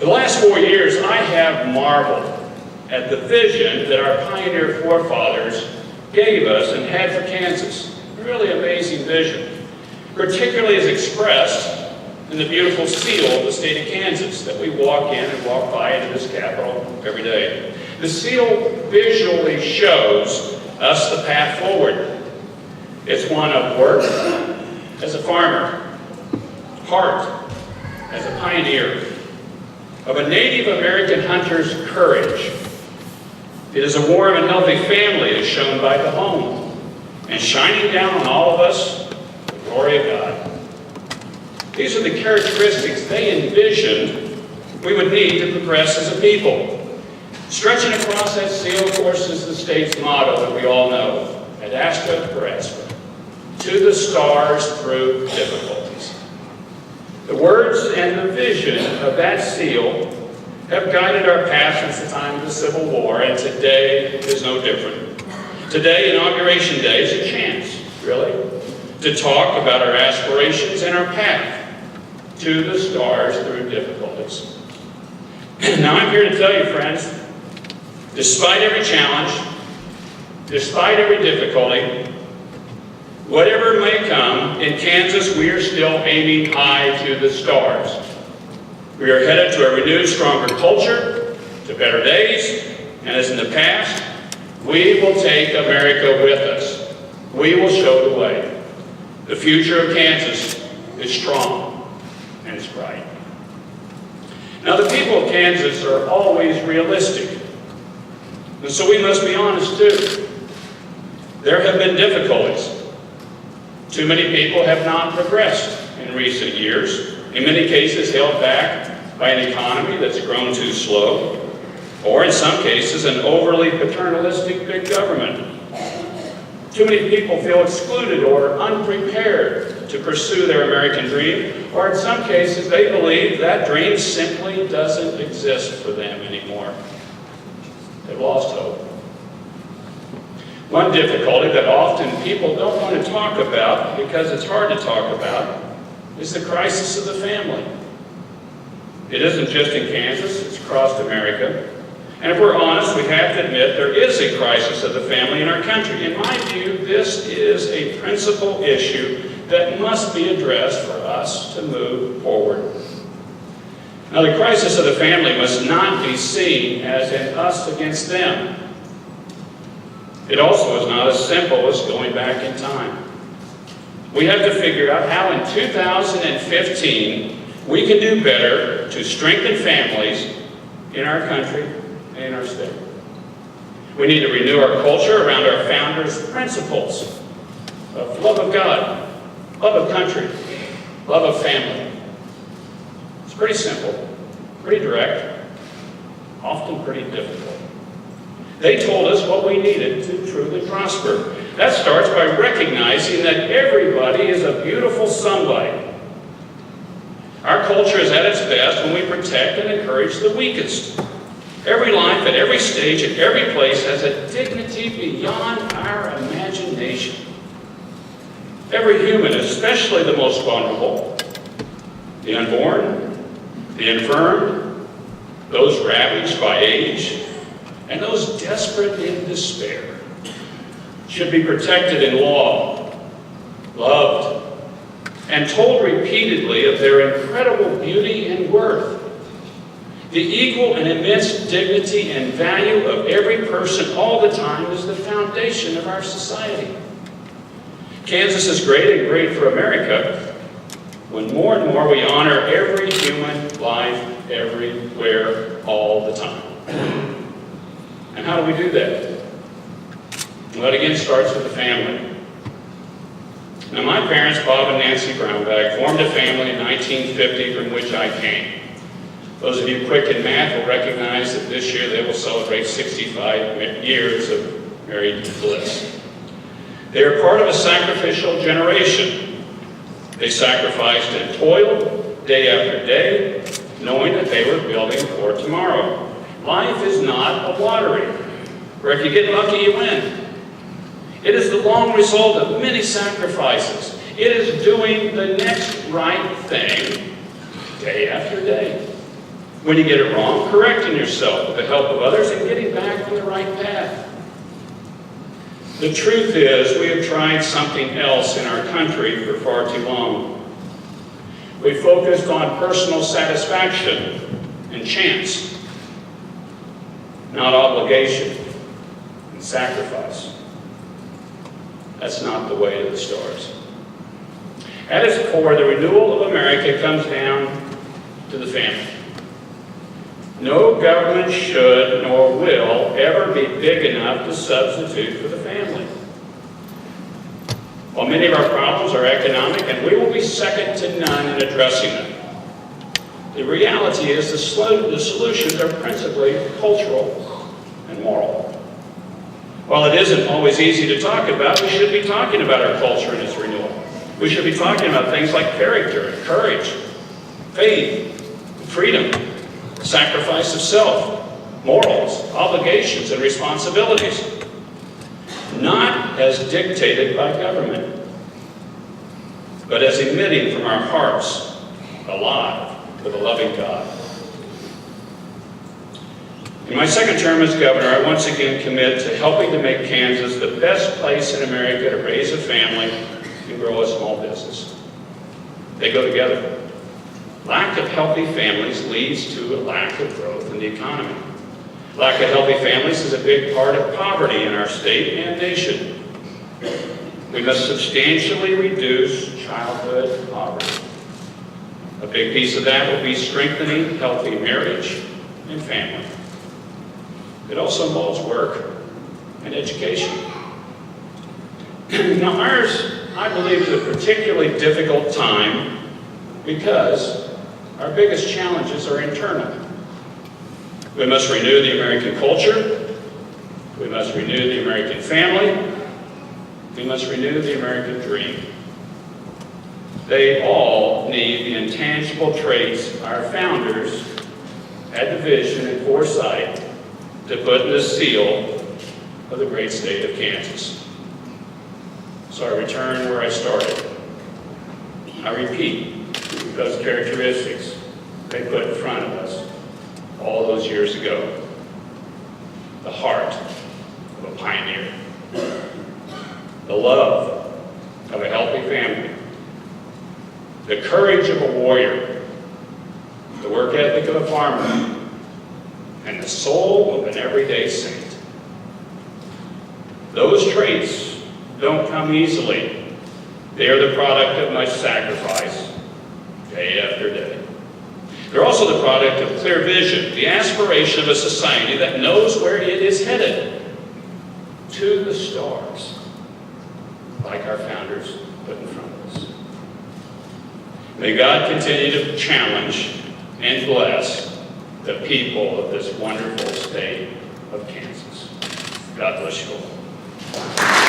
For the last 4 years, I have marveled at the vision that our pioneer forefathers gave us and had for Kansas. A really amazing vision, particularly as expressed in the beautiful seal of the state of Kansas that we walk in and walk by into this Capitol every day. The seal visually shows us the path forward. It's one of work as a farmer, heart as a pioneer, of a Native American hunter's courage. It is a warm and healthy family as shown by the home, and shining down on all of us, the glory of God. These are the characteristics they envisioned we would need to progress as a people. Stretching across that seal, of course, is the state's motto that we all know, ad astra per astra, to the stars through difficulties. The words and the vision of that seal have guided our path since the time of the Civil War, and today is no different. Today, Inauguration Day, is a chance, really, to talk about our aspirations and our path to the stars through difficulties. Now, I'm here to tell you, friends, despite every challenge, despite every difficulty, whatever may come, in Kansas, we are still aiming high to the stars. We are headed to a renewed, stronger culture, to better days, and as in the past, we will take America with us. We will show the way. The future of Kansas is strong and it's bright. Now, the people of Kansas are always realistic, and so we must be honest too. There have been difficulties. Too many people have not progressed in recent years, in many cases held back by an economy that's grown too slow, or in some cases an overly paternalistic big government. Too many people feel excluded or unprepared to pursue their American dream, or in some cases they believe that dream simply doesn't exist for them anymore. They've lost hope. One difficulty that often people don't want to talk about because it's hard to talk about is the crisis of the family. It isn't just in Kansas, it's across America. And if we're honest, we have to admit there is a crisis of the family in our country. In my view, this is a principal issue that must be addressed for us to move forward. Now, the crisis of the family must not be seen as an us against them. It also is not as simple as going back in time. We have to figure out how in 2015 we can do better to strengthen families in our country and in our state. We need to renew our culture around our founders' principles of love of God, love of country, love of family. It's pretty simple, pretty direct, often pretty difficult. They told us what we needed to truly prosper. That starts by recognizing that everybody is a beautiful somebody. Our culture is at its best when we protect and encourage the weakest. Every life at every stage, at every place, has a dignity beyond our imagination. Every human, especially the most vulnerable, the unborn, the infirm, those ravaged by age, and those desperate in despair, should be protected in law, loved, and told repeatedly of their incredible beauty and worth. The equal and immense dignity and value of every person all the time is the foundation of our society. Kansas is great and great for America when more and more we honor every human life everywhere all the time. And how do we do that? Well, it again starts with the family. Now, my parents, Bob and Nancy Brownback, formed a family in 1950 from which I came. Those of you quick in math will recognize that this year they will celebrate 65 years of married bliss. They are part of a sacrificial generation. They sacrificed and toiled day after day, knowing that they were building for tomorrow. Life is not a lottery, where if you get lucky, you win. It is the long result of many sacrifices. It is doing the next right thing day after day. When you get it wrong, correcting yourself with the help of others and getting back on the right path. The truth is, we have tried something else in our country for far too long. We focused on personal satisfaction and chance, not obligation and sacrifice. That's not the way to the stars. At its core, the renewal of America comes down to the family. No government should nor will ever be big enough to substitute for the family. While many of our problems are economic, and we will be second to none in addressing them, the reality is the solutions are principally cultural and moral. While it isn't always easy to talk about, we should be talking about our culture and its renewal. We should be talking about things like character and courage, faith, freedom, sacrifice of self, morals, obligations, and responsibilities. Not as dictated by government, but as emitting from our hearts, alive with a loving God. In my second term as governor, I once again commit to helping to make Kansas the best place in America to raise a family and grow a small business. They go together. Lack of healthy families leads to a lack of growth in the economy. Lack of healthy families is a big part of poverty in our state and nation. We must substantially reduce childhood poverty. A big piece of that will be strengthening healthy marriage and family. It also involves work and education. Now ours, I believe, is a particularly difficult time because our biggest challenges are internal. We must renew the American culture. We must renew the American family. We must renew the American dream. They all need the intangible traits our founders had the vision and foresight to put in the seal of the great state of Kansas. So I return where I started. I repeat those characteristics they put in front of us all those years ago. The heart of a pioneer. The love of a healthy family. The courage of a warrior. The work ethic of a farmer. And the soul of an everyday saint. Those traits don't come easily. They are the product of much sacrifice, day after day. They're also the product of clear vision, the aspiration of a society that knows where it is headed, to the stars, like our founders put in front of us. May God continue to challenge and bless the people of this wonderful state of Kansas. God bless you all.